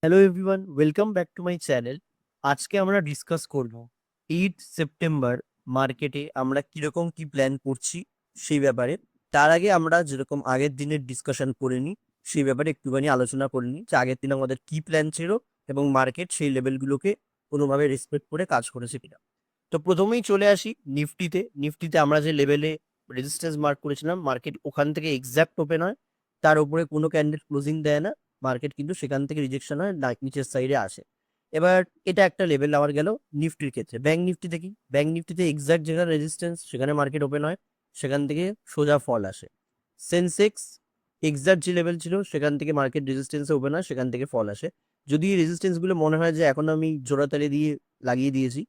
Hello everyone, welcome back to my channel. আজকে আমরা discuss করব 8 সেপ্টেম্বর মার্কেটে আমরা কিরকম কি প্ল্যান করছি সেই ব্যাপারে। তার আগে আমরা যেরকম আগের দিনের ডিসকাশন করে নিই, সেই ব্যাপারে একটুখানি আলোচনা করে নিই যে আগের দিন আমাদের কি প্ল্যান ছিল এবং মার্কেট সেই লেভেলগুলোকে কোনোভাবে রেসপেক্ট করে কাজ করেছে কিনা। তো প্রথমেই চলে আসি নিফটিতে। নিফটিতে আমরা যে লেভেলে রেজিস্ট্যান্স মার্ক করেছিলাম, মার্কেট ওখান থেকে এক্সাক্ট ওপেন হয়, তার উপরে কোনো ক্যান্ডেল ক্লোজিং দেয় না। মার্কেট কিন্তু সেখান থেকে রিজেকশন হয়, নিচের সাইডে আসে। এবার এটা একটা লেভেল আমার গেল নিফটির ক্ষেত্রে। ব্যাংক নিফটি দেখি, ব্যাংক নিফটিতে এক্সাক্ট যেখানে রেজিস্ট্যান্স সেখানে মার্কেট ওপেন হয়, সেখান থেকে সোজা ফল আসে। সেন্সেক্স এক্সাক্ট যে লেভেল ছিল সেখান থেকে মার্কেট রেজিস্ট্যান্সে ওপেন হয়, সেখান থেকে ফল আসে। যদি এই রেজিস্ট্যান্সগুলো মনে হয় যে এখন আমি জোড়াতালি দিয়ে লাগিয়ে দিয়েছি,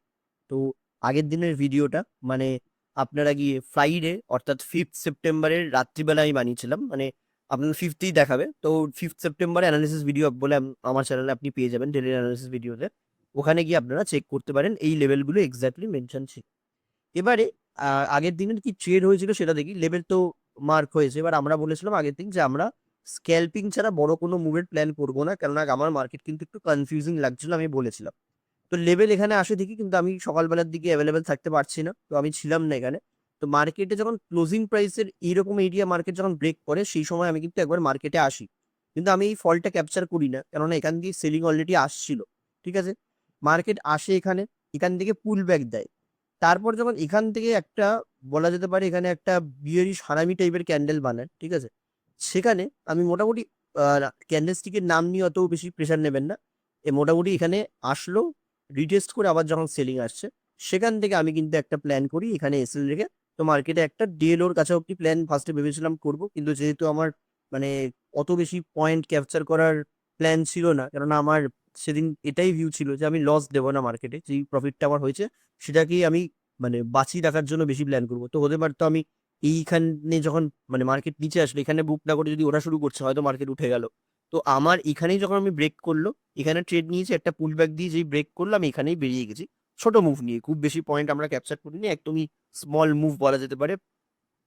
তো আগের দিনের ভিডিওটা মানে আপনারা গিয়ে ফ্রাইডে অর্থাৎ 5th সেপ্টেম্বরের রাত্রিবেলা আমি বানিয়েছিলাম, মানে আপনার 5th-এই দেখাবে। তো 5th সেপ্টেম্বরে অ্যানালিসিস ভিডিও বলে আমার চ্যানেলে আপনি পেয়ে যাবেন, ডেলি অ্যানালিসিস ভিডিওতে। ওখানে গিয়ে আপনারা চেক করতে পারেন, এই লেভেলগুলো এক্স্যাক্টলি মেনশন ছিল। এবারে আগের দিনের কি ট্রেড হয়েছিল সেটা দেখি। লেভেল তো মার্ক হয়েছে। এবার আমরা বলেছিলাম আগের দিন যে আমরা স্ক্যাল্পিং ছাড়া বড় কোনো মুভের প্ল্যান করবো না, কেননা আমার মার্কেট কিন্তু একটু কনফিউজিং লাগছিল, আমি বলেছিলাম। তো লেভেল এখানে আসে দেখি, কিন্তু আমি সকালবেলার দিকে অ্যাভেলেবেল থাকতে পারছি না, তো আমি ছিলাম না এখানে। তো মার্কেটে যখন ক্লোজিং প্রাইসের এইরকম এরিয়া মার্কেট যখন ব্রেক করে, সেই সময় আমি কিন্তু একবার মার্কেটে আসি, কিন্তু আমি এই ফলটা ক্যাপচার করি না, কেননা এখান দিয়ে সেলিং অলরেডি আসছিল। ঠিক আছে, মার্কেট আসে এখানে, এখান থেকে পুল ব্যাক দেয়। তারপর যখন এখান থেকে একটা বলা যেতে পারে এখানে একটা বিয়ারিশ হারামি টাইপের ক্যান্ডেল বানায়, ঠিক আছে, সেখানে আমি মোটামুটি ক্যান্ডেল স্টিকের নাম নিয়ে অত বেশি প্রেশার নেবেন না। মোটামুটি এখানে আসলো, রিটেস্ট করে আবার যখন সেলিং আসছে, সেখান থেকে আমি কিন্তু একটা প্ল্যান করি এখানে এসএল রেখে। তো মার্কেটে একটা ডিএলওর কাছে অব্দি প্ল্যান ফার্স্টে ভেবেছিলাম করব, কিন্তু যেহেতু আমার মানে অত বেশি পয়েন্ট ক্যাপচার করার প্ল্যান ছিল না, কেননা আমার সেদিন এটাই ভিউ ছিল যে আমি লস দেবো না মার্কেটে, যেই প্রফিটটা আমার হয়েছে সেটাকেই আমি মানে বাঁচিয়ে রাখার জন্য বেশি প্ল্যান করবো। তো হতে পারতো আমি এইখানে যখন মানে মার্কেট নিচে আসলো, এখানে বুক না করে যদি ওরা শুরু করছে, হয়তো মার্কেট উঠে গেল। তো আমার এখানেই যখন আমি ব্রেক করলো, এখানে ট্রেড নিয়েছি, একটা পুল ব্যাক দিয়ে যেই ব্রেক করলো, আমি এখানেই বেরিয়ে গেছি ছোট মুভ নিয়ে। খুব বেশি পয়েন্ট আমরা ক্যাপচার করিনি, একদমই স্মল মুভ বলা যেতে পারে।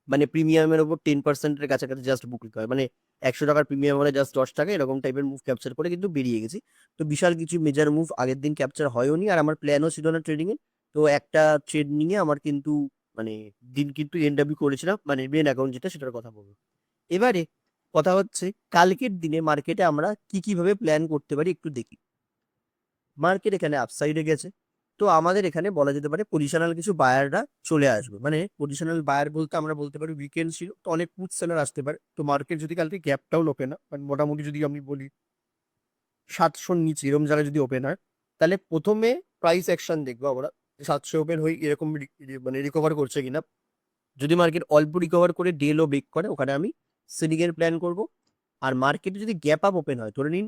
মানে প্রিমিয়ামের ওপর 10%-এর কাছাকাছি জাস্ট বুক হয়, মানে 100 টাকার প্রিমিয়াম হলে জাস্ট 10 টাকা, এরকম টাইপের মুভ ক্যাপচার করে কিন্তু বেরিয়ে গেছি। তো বিশাল কিছু মেজার মুভ আগের দিন ক্যাপচার হয়ওনি, আর আমার প্ল্যানও ছিল না ট্রেডিং এ। তো একটা ট্রেড নিয়ে আমার কিন্তু মানে দিন কিন্তু এনডব্লিউ করেছিলাম, মানে মেন অ্যাকাউন্ট যেটা সেটার কথা বলবো। এবারে কথা হচ্ছে কালকের দিনে মার্কেটে আমরা কি কিভাবে প্ল্যান করতে পারি একটু দেখি। মার্কেট এখানে আপসাইডে গেছে, তো আমাদের এখানে বলা যেতে পারে পজিশনাল কিছু বায়াররা চলে আসবে। মানে পজিশনাল বায়ার বলতে আমরা বলতে পারি উইকেন্ড ছিল, তো অনেক পুট সেলার আসতে পারে। তো মার্কেট যদি কালকে গ্যাপটাও ওপেন হয়, মানে মোটামুটি যদি আমি বলি 700-র নিচে এরকম জায়গায় যদি ওপেন হয়, তাহলে প্রথমে প্রাইস অ্যাকশন দেখবো আমরা, 700 ওপেন হয়ে এরকম মানে রিকভার করছে কিনা। যদি মার্কেট অল্প রিকভার করে ডেলও ব্রেক করে, ওখানে আমি সেলিং এর প্ল্যান করব। আর মার্কেটে যদি গ্যাপ আপ ওপেন হয়, ধরে নিন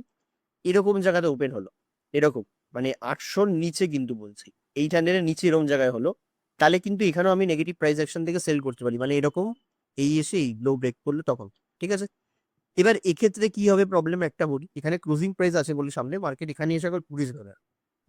এরকম জায়গাতে ওপেন হলো, এরকম মানে 800-র নিচে কিন্তু বলছি, 800-এর নিচে এরকম জায়গায় হলো, তাহলে কিন্তু এখানেও আমি নেগেটিভ প্রাইস অ্যাকশন থেকে সেল করতে পারি। মানে এরকম এই এসে এই লো ব্রেক করলো তখন। ঠিক আছে, এবার এক্ষেত্রে কি হবে প্রবলেম একটা বলি, এখানে ক্লোজিং প্রাইস আছে বলে সামনে মার্কেট এখানে এসে আবার 20 ডলার।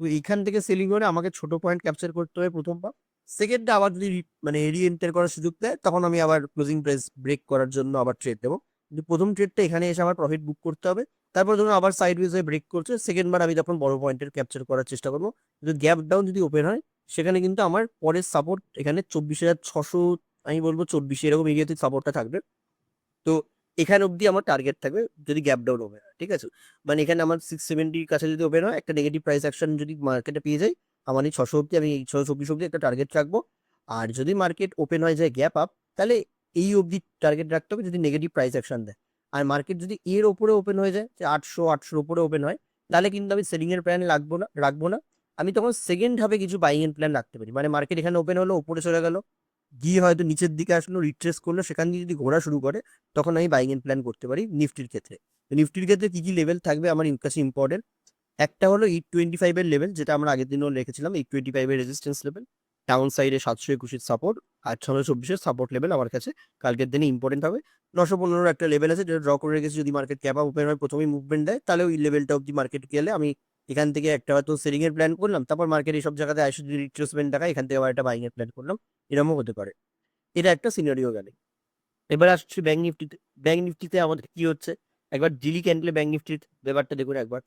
তো এইখান থেকে সেলিং করে আমাকে ছোট পয়েন্ট ক্যাপচার করতে হবে প্রথম পা। সেকেন্ডে আবার যদি মানে রি এন্টার করার সুযোগ দেয়, তখন আমি আবার ক্লোজিং প্রাইস ব্রেক করার জন্য আবার ট্রেড দেবো। কিন্তু প্রথম ট্রেডটা এখানে এসে আমার প্রফিট বুক করতে হবে। তারপর ধরুন আবার সাইড ওয়েজ ব্রেক করছে, সেকেন্ড বার আমি তখন বড় পয়েন্টের ক্যাপচার করার চেষ্টা করবো। যদি গ্যাপ ডাউন যদি ওপেন হয়, সেখানে কিন্তু আমার পরের সাপোর্ট এখানে 24,600, আমি বলবো 24 এরকম এরিয়াতে সাপোর্টটা থাকবে। তো এখানে অব্দি আমার টার্গেট থাকবে যদি গ্যাপ ডাউন ওপেন হয়। ঠিক আছে, মানে এখানে আমার 670-র কাছে যদি ওপেন হয়, একটা নেগেটিভ প্রাইস অ্যাকশন যদি মার্কেটে পেয়ে যাই, আমার এই 600 অব্দি, আমি এই 624 অব্দি একটা টার্গেট রাখবো। আর যদি মার্কেট ওপেন হয়ে যায় গ্যাপ আপ, তাহলে এই অব্দি টার্গেট রাখতে হবে যদি নেগেটিভ প্রাইস অ্যাকশন দেয়। আর মার্কেট যদি এর ওপরে ওপেন হয়ে যায়, যে 800-800-র উপরে ওপেন হয়, তাহলে কিন্তু আমি সেলিং এর প্ল্যান রাখবো না। আমি তখন সেকেন্ড হাফে কিছু বাইং এর প্ল্যান রাখতে পারি। মানে মার্কেট এখানে ওপেন হলো, উপরে চলে গেল, গিয়ে হয়তো নিচের দিকে আসলো, রিট্রেস করলো, সেখান দিয়ে যদি ঘোরা শুরু করে, তখন আমি বাইং এন্ড প্ল্যান করতে পারি নিফটির ক্ষেত্রে। নিফটির ক্ষেত্রে কি কি লেভেল থাকবে আমার কাছে ইম্পর্টেন্ট, একটা হলো 825-এর লেভেল, যেটা আমরা আগের দিনও রেখেছিলাম। 825-এর রেজিস্ট্যান্স লেভেল, ডাউন সাইডে 721-এর সাপোর্ট, আর 624-এর সাপোর্ট লেভেল আমার কাছে কালকের দিনে ইম্পর্টেন্ট হবে। 915-র একটা লেভেল আছে যেটা ড্র করে রেখেছি, যদি মার্কেট ক্যাপ আপ ওপেন হয় প্রথমেই মুভমেন্ট দেয়, তাহলে ওই লেভেলটা অব্দি মার্কেট গেলে আমি এখান থেকে একটা হয়তো সেলিং এর প্ল্যান করলাম, তারপর মার্কেট এইসব জায়গাতে আসে যদি রিট্রেসমেন্ট দেখায়, এখান থেকে আবার একটা বাইং এর প্ল্যান করলাম। এরকমও হতে পারে। এটা একটা সিনারিও গেলে। এবার আসছি ব্যাংক নিফটিতে। ব্যাংক নিফটিতে আমাদের কি হচ্ছে, একবার ডিলি ক্যান্ডেলে ব্যাংক নিফটির ব্যাপারটা দেখুন একবার।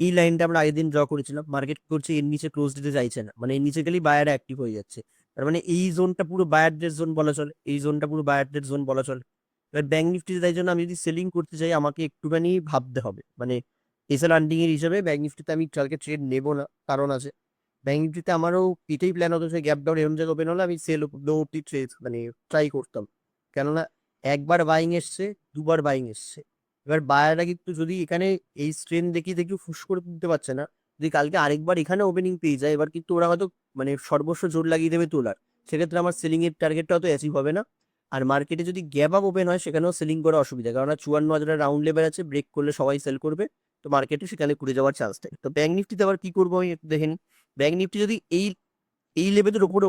এই লাইনটা আমরা আগের দিন ড্র করেছিলাম, মার্কেট করছে এর নিচে ক্লোজ দিতে চাইছে না, মানে এর নিচে গেলেই বায়ার অ্যাক্টিভ হয়ে যাচ্ছে। তার মানে এই জোনটা পুরো বায়ারদের জোন বলা চলে, এই জোনটা পুরো বায়ারদের জোন বলা চলে। এবার ব্যাংক নিফটি তাই জন্য আমি যদি সেলিং করতে চাই আমাকে একটুখানি ভাবতে হবে, মানে এসএল আর্নিং এর হিসাবে ব্যাংক নিফটিতে আমি কালকে ট্রেড নেবো না, কারণ আছে ব্যাংক নিফটিতে আমারও এটাই প্ল্যান হতো যে গ্যাপ ডাউন এরকম জায়গায় ওপেন হলে আমি সেল লো অব্দি ট্রেড মানে ট্রাই করতাম। কেননা একবার বাইং এসছে, দুবার বাইং এসছে, এবার বায়াররা কিন্তু যদি এখানে এই স্ট্রেন দেখিয়ে দেখি ফুস করে তুলতে পারছে না, যদি কালকে আরেকবার এখানে ওপেনিং পেয়ে যায় এবার কিন্তু ওরা হয়তো মানে সর্বস্ব জোর লাগিয়ে দেবে তোলার, সেক্ষেত্রে আমার সেলিং এর টার্গেটটা হয়তো অ্যাচিভ হবে না। আর মার্কেটে যদি গ্যাপ আপ ওপেন হয় সেখানেও সেলিং করা অসুবিধা, কারণ 54,000 রাউন্ড লেভেল আছে, ব্রেক করলে সবাই সেল করবে, তো মার্কেটে সেখানে ঘুরে যাওয়ার চান্স থাকে। তো ব্যাংক নিফটিতে আবার কি করবো আমি একটু দেখে নিই। ব্যাংক নিফটি যদি এই এই লেভেলের উপরে,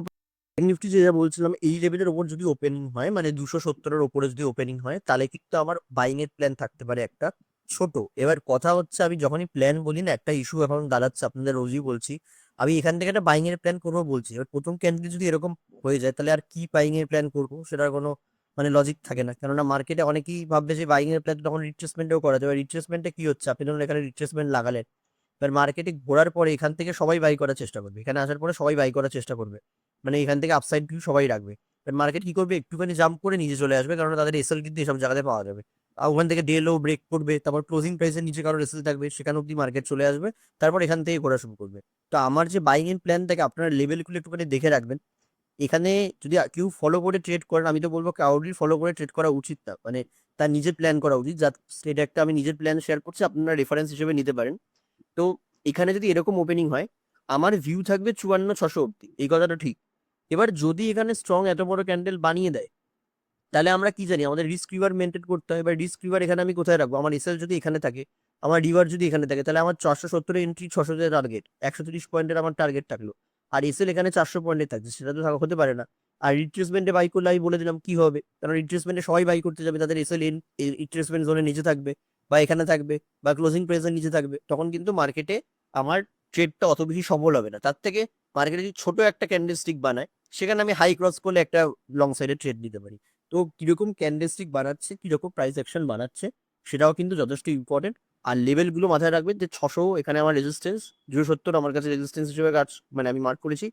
ব্যাংক নিফটি যেটা বলছিলাম এই লেভেলের ওপর যদি ওপেনিং হয় মানে 270-এর ওপরে যদি ওপেনিং হয় তাহলে কিন্তু আমার বাইং এর প্ল্যান থাকতে পারে একটা ছোট। এবার কথা হচ্ছে আমি যখনই প্ল্যান বলি না একটা ইস্যু এখন দাঁড়াচ্ছে, আপনাদের রোজই বলছি আমি এখান থেকে একটা বাইং এর প্ল্যান করবো বলছি, এবার প্রথম ক্যান্ডিডেট যদি এরকম হয়ে যায় তাহলে আর কি বাইং এর প্ল্যান করবো সেটার কোনো মানে লজিক থাকে না। কেননা মার্কেটে অনেকেই ভাববে যে বাইং এর প্ল্যান তখন রিট্রেসমেন্টেও করা যাবে, রিট্রেসমেন্টে কি হচ্ছে আপনি ধরুন এখানে রিট্রেসমেন্ট লাগালেন, এবার মার্কেটে ঘোরার পরে এখান থেকে সবাই বাই করার চেষ্টা করবে, এখানে আসার পরে সবাই বাই করার চেষ্টা করবে, মানে এখান থেকে আপসাইড ভিউ সবাই রাখবে। এবার মার্কেট কি করবে একটুখানি জাম্প করে নিচে চলে আসবে, কারণ তাদের এসএল কিন্তু এসব জায়গাতে পাওয়া যাবে। আর ওখান থেকে ডে লো ব্রেক করবে, তারপর ক্লোজিং প্রাইসের নিচে কারোর এসএল থাকবে সেখানে অব্দি মার্কেট চলে আসবে, তারপর এখান থেকে ঘোরা শুরু করবে। তো আমার যে বাইং এর প্ল্যান থাকে আপনারা লেভেলগুলো একটুখানি দেখে রাখবেন। এখানে যদি কেউ ফলো করে ট্রেড করেন আমি তো বলবো কাউরি ফলো করে ট্রেড করা উচিত না, মানে তার নিজের প্ল্যান করা উচিত, যা সেটা একটা আমি নিজের প্ল্যান শেয়ার করছি আপনারা রেফারেন্স হিসেবে নিতে পারেন। তো এখানে যদি এরকম ওপেনিং হয় আমার ভিউ থাকবে 54,600 অব্দি, এই কথাটা ঠিক। এবার যদি এখানে স্ট্রং এত বড় ক্যান্ডেল বানিয়ে দেয় তাহলে আমরা কি জানি আমাদের রিস্ক রিভার মেনটেন করতে হয়। এবার রিস্ক রিভার এখানে আমি কোথায় রাখবো, আমার এসএল যদি এখানে থাকে, আমার রিভার যদি এখানে থাকে, তাহলে আমার 470 এন্ট্রি 600 টার্গেট, 130 পয়েন্টের আমার টার্গেট থাকলো, আর এসএল এখানে 400 পয়েন্টে থাকছে, সেটা তো হতে পারে না। আর রিট্রেসমেন্টে বাই করলে আমি বলে দিলাম কি হবে, কারণ রিট্রেসমেন্টে সবাই বাই করতে যাবে, তাদের এসএল রিট্রেসমেন্ট জোনের নিচে থাকবে বা এখানে থাকবে বা ক্লোজিং প্রাইসের নিচে থাকবে, তখন কিন্তু মার্কেটে আমার ট্রেডটা অত বেশি সফল হবে না। তার থেকে মার্কেটে যদি ছোট একটা ক্যান্ডেলস্টিক বানায় সেখানে আমি হাই ক্রস করলে একটা লং সাইডে ট্রেড নিতে পারি। তো কিরকম ক্যান্ডেলস্টিক বানাচ্ছে, কিরকম প্রাইস অ্যাকশন বানাচ্ছে সেটাও কিন্তু যথেষ্ট ইম্পর্টেন্ট। আর লেভেলগুলো মাথায় রাখবেন যে 600 এখানে আমার রেজিস্ট্যান্স, 270 আমার কাছে রেজিস্ট্যান্স হিসেবে কাজ মানে আমি মার্ক করেছি,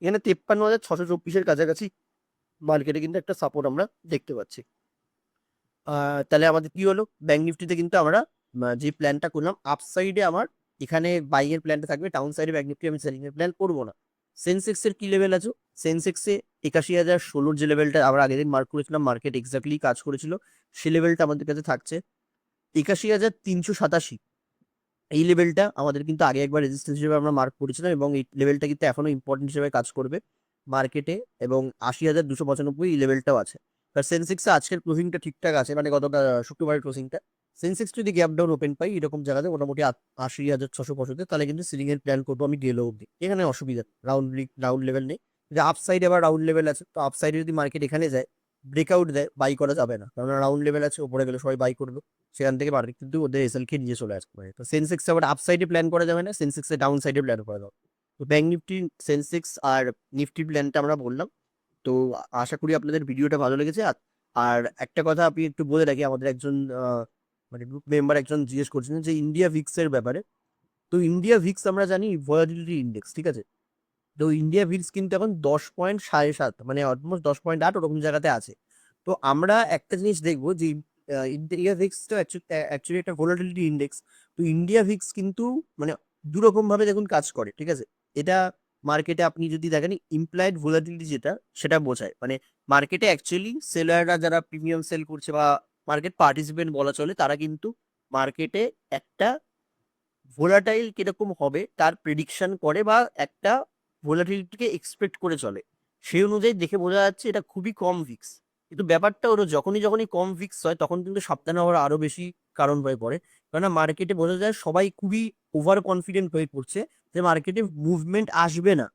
এখানে 53,624-এর কাছাকাছি মার্কেটে কিন্তু একটা সাপোর্ট আমরা দেখতে পাচ্ছি। তাহলে আমাদের কি হলো, ব্যাংক নিফটিতে কিন্তু আমরা যে প্ল্যানটা করলাম আপসাইডে আমার এখানে বাইং এর প্ল্যানটা থাকবে, ডাউন সাইডে ব্যাংক নিফটি আমি সেলিং এর প্ল্যান করবো না। সেন্সেক্স এর কি লেভেল আছে, সেন্সেক্সে 81,016 যে লেভেলটা আমরা আগের দিন মার্ক করেছিলাম মার্কেট এক্স্যাক্টলি কাজ করেছিল, সেই লেভেলটা আমাদের কাছে থাকছে 81,387। এই লেভেলটা আমাদের কিন্তু আগে একবার রেজিস্ট্যান্স হিসেবে আমরা মার্ক করেছিলাম এবং এই লেভেলটা কিন্তু এখনো ইম্পর্টেন্ট হিসেবে কাজ করবে মার্কেটে, এবং 80,295 এই লেভেলটাও আছে। আর সেন্সেক্সে আজকের ক্লোজিংটা ঠিকঠাক আছে, মানে গতকাল শুক্রবারের ক্লোজিংটা সেন্সেক্স যদি গ্যাপ ডাউন ওপেন পাই এরকম জায়গাতে মোটামুটি 80,665 তাহলে কিন্তু সিলিং এর প্ল্যান করবো আমি গেলো অব্দি, এখানে অসুবিধা রাউন্ড লেভেল নেই। যে আপসাইডে আবার রাউন্ড লেভেল আছে, তো আপসাইডে যদি মার্কেট এখানে যায় ব্রেকআউট দেয় বাই করা যাবে না, কারণ রাউন্ড লেভেল আছে, উপরে গেলে সবাই বাই করবে, সেখান থেকে মার্কেট কিন্তু ওদের এসএল কে নিয়ে চলে আসতে পারে। তো সেন্সেক্স আবার আপসাইডে প্ল্যান করা যাবে না, সেন্সেক্সে ডাউন সাইডে প্ল্যান করা যাবে। তো ব্যাংক নিফটি, সেন্সেক্স আর নিফটির প্ল্যানটা আমরা বললাম। তো আশা করি আপনাদের ভিডিওটা ভালো লেগেছে। আর আর একটা কথা আপনি একটু বলে রাখি, আমাদের একজন মানে গ্রুপ মেম্বার একজন জিজ্ঞেস করছিলেন যে ইন্ডিয়া ভিক্স এর ব্যাপারে। তো ইন্ডিয়া ভিক্স আমরা জানি ভলাটিলিটি ইন্ডেক্স, ঠিক আছে, তো ইন্ডিয়া ভিক্স কিন্তু এখন 10.7 মানে অলমোস্ট 10.8 ওরকম জায়গাতে আছে। তো আমরা একটা জিনিস দেখবো যে ইন্ডিয়া ভিক্স তো অ্যাকচুয়ালি একটা ভোলাটিলিটি ইন্ডেক্স। তো ইন্ডিয়া ভিক্স কিন্তু মানে দুরকম ভাবে দেখুন কাজ করে, ঠিক আছে। এটা মার্কেটে আপনি যদি দেখেন ইমপ্লয়েড ভোলাটিলিটি যেটা সেটা বোঝায়, মানে মার্কেটে অ্যাকচুয়ালি সেলাররা যারা প্রিমিয়াম সেল করছে বা মার্কেট পার্টিসিপেন্ট বলা চলে তারা কিন্তু মার্কেটে একটা ভোলাটাইল কিরকম হবে তার প্রেডিকশন করে বা একটা ভোলাটিলিটিকে এক্সপেক্ট করে চলে, সেই অনুযায়ী দেখে বোঝা যাচ্ছে এটা খুবই কম ভিক্স। কিন্তু ব্যাপারটা হলো যখনই যখনই কম ভিক্স হয় তখন কিন্তু সাবধান হওয়ার আরো বেশি কারণ হয়ে পড়ে, কেননা মার্কেটে বোঝা যায় সবাই খুবই ওভার কনফিডেন্ট হয়ে পড়ছে যে মার্কেটে মুভমেন্ট আসবে না।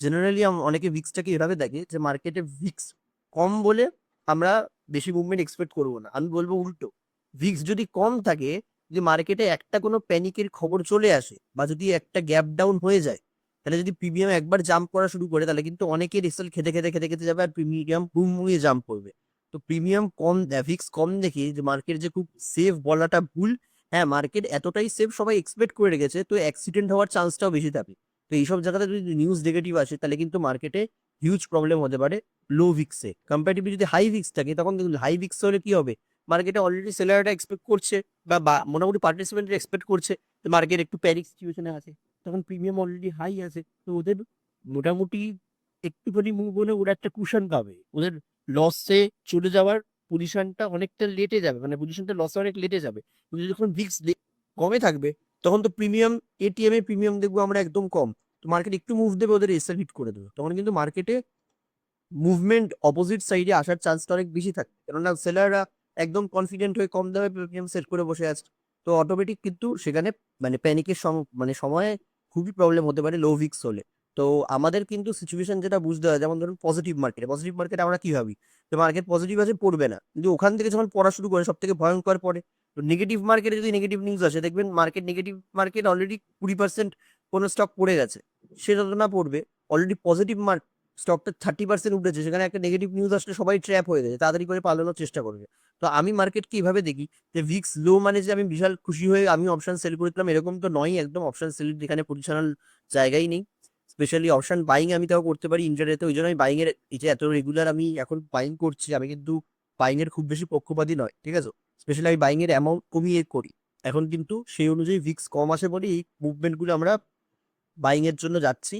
জেনারেলি অনেকে ভিক্সটাকে এভাবে দেখে যে মার্কেটে ভিক্স কম বলে আমরা বেশি মুভমেন্ট এক্সপেক্ট করবো না, আমি বলবো উল্টো। ভিক্স যদি কম থাকে, যদি মার্কেটে একটা কোনো প্যানিকের খবর চলে আসে বা যদি একটা গ্যাপ ডাউন হয়ে যায়, তাহলে যদি প্রিমিয়াম একবার জাম্প করা শুরু করে তাহলে কিন্তু অনেকের রেসাল্ট খেতে খেতে খেতে খেতে যাবে আর প্রিমিয়াম বুম বুমিয়ে জাম্প করবে। তো প্রিমিয়াম কম ভিক্স কম দেখে যে মার্কেট যে খুব সেফ বলাটা ভুল। হ্যাঁ মার্কেট এতটাই সেফ সবাই এক্সপেক্ট করে রেখেছে, তো অ্যাক্সিডেন্ট হওয়ার চান্সটাও বেশি থাকে। তো এইসব জায়গাতে যদি নিউজ নেগেটিভ আসে তাহলে কিন্তু মার্কেটে হিউজ প্রবলেম হতে পারে লো ভিক্সে। কম্পারেটিভলি যদি হাই ভিক্স থাকে তখন দেখুন হাই ভিক্স হলে কি হবে, মার্কেটে অলরেডি সেলাররা এক্সপেক্ট করছে বা মোটামুটি পার্টিসিপেন্টরা এক্সপেক্ট করছে মার্কেট একটু প্যানিক সিচুয়েশনে আছে, তখন প্রিমিয়াম অলরেডি হাই আছে, তো ওদের মোটামুটি একটুখানি মুভ হলে ওরা একটা কুশন পাবে, ওদের লসে চলে যাওয়ার পজিশনটা অনেকটা লেটে যাবে, মানে পজিশনটা লসে অনেক লেটে যাবে। কিন্তু যখন ভিক্স কমে থাকবে তখন তো প্রিমিয়াম এটিএম এ প্রিমিয়াম দেখবো আমরা একদম কম, তো মার্কেট একটু মুভ দেবে ওদের এসএল হিট করে দেবে, তখন কিন্তু মার্কেটে মুভমেন্ট অপোজিট সাইডে আসার চান্সটা অনেক বেশি থাকে, কেননা সেলাররা একদম কনফিডেন্ট হয়ে কম দামে প্রিমিয়াম সেট করে বসে আছে। তো অটোমেটিক কিন্তু সেখানে মানে প্যানিকের মানে সময়ে খুবই প্রবলেম হতে পারে লো ভিক্স হলে। তো আমাদের কিন্তু সিচুয়েশন যেটা বুঝতে হয়, যেমন ধরুন পজিটিভ মার্কেটে আমরা কি ভাবি যে মার্কেট পজিটিভ আছে পড়বে না, কিন্তু ওখান থেকে যখন পড়া শুরু করে সব থেকে ভয়ঙ্কর পড়ে। তো নেগেটিভ মার্কেটে যদি নেগেটিভ নিউজ আসে দেখবেন নেগেটিভ মার্কেট অলরেডি 20% কোনো স্টক পড়ে গেছে, সে যত না পড়বে অলরেডি পজিটিভ স্টকটা 30% উঠেছে, সেখানে একটা নেগেটিভ নিউজ আসলে সবাই ট্র্যাপ হয়ে গেছে, তাড়াতাড়ি করে পালানোর চেষ্টা করবে। তো আমি মার্কেটকে এইভাবে দেখি যে ভিক্স লো মানে যে আমি বিশাল খুশি হয়ে আমি অপশন সেল করে দিলাম এরকম তো নয়, একদম অপশন সেল যেখানে পজিশনাল জায়গাই নেই। স্পেশালি অপশন বাইং আমি তাও করতে পারি ইন্টারডেতে, ওই জন্য আমি বাইং এর এই যে এত রেগুলার আমি এখন বাইং করছি, আমি কিন্তু বাইং এর খুব বেশি পক্ষপাতী নয়, ঠিক আছে। স্পেশালি আমি বাইং এর অ্যামাউন্ট কমিয়ে করি এখন, কিন্তু সেই অনুযায়ী ভিক্স কম আসে বলে এই মুভমেন্ট গুলো আমরা বাইং এর জন্য যাচ্ছি।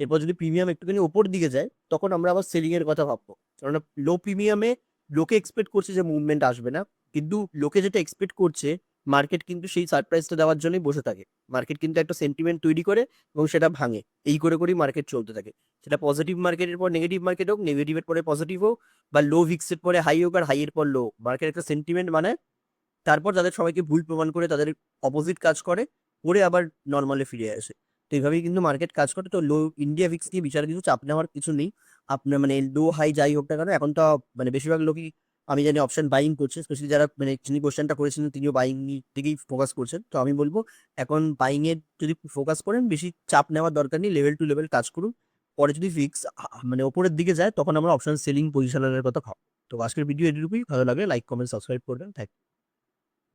এরপর যদি প্রিমিয়াম একটুখানি ওপর দিকে যায় তখন আমরা আবার সেলিং এর কথা ভাববো, কারণ লো প্রিমিয়ামে লোকে এক্সপেক্ট করছে যে মুভমেন্ট আসবে না, কিন্তু লোকে যেটা এক্সপেক্ট করছে মার্কেট কিন্তু সেই সারপ্রাইজটা দেওয়ার জন্যই বসে থাকে। মার্কেট কিন্তু একটা সেন্টিমেন্ট তৈরি করে এবং সেটা ভাঙে, এই করে করেই মার্কেট চলতে থাকে। সেটা পজিটিভ মার্কেটের পর নেগেটিভ মার্কেট হোক, নেগেটিভের পরে পজিটিভ হোক, বা লো ভিক্সের পরে হাই হোক আর হাই এর পর লো, মার্কেট একটা সেন্টিমেন্ট মানে তারপর যাদের সবাইকে ভুল প্রমাণ করে তাদের অপোজিট কাজ করে, করে আবার নর্মালে ফিরে আসে। তো এইভাবেই কিন্তু মার্কেট কাজ করে। তো লো ইন্ডিয়া ভিক্স নিয়ে বিচার কিছু চাপ নেওয়ার কিছু নেই, আপনার মানে লো হাই যাই হোক না কেন এখন তো মানে বেশিরভাগ লোকই আমি জানি অপশন বাইং করছে, স্পেশালি যারা মানে যিনি কোশ্চেনটা করেছিলেন তিনিও বাইং দিকেই ফোকাস করছেন। তো আমি বলবো এখন বাইং এর যদি ফোকাস করেন বেশি চাপ নেওয়ার দরকার নেই, লেভেল টু লেভেল কাজ করুন, পরে যদি ফিক্স মানে ওপরের দিকে যায় তখন আমরা অপশন সেলিং পজিশনের কথা ভাব। তো আজকের ভিডিও এটুকুই, ভালো লাগলে লাইক কমেন্ট সাবস্ক্রাইব করবেন, থ্যাংক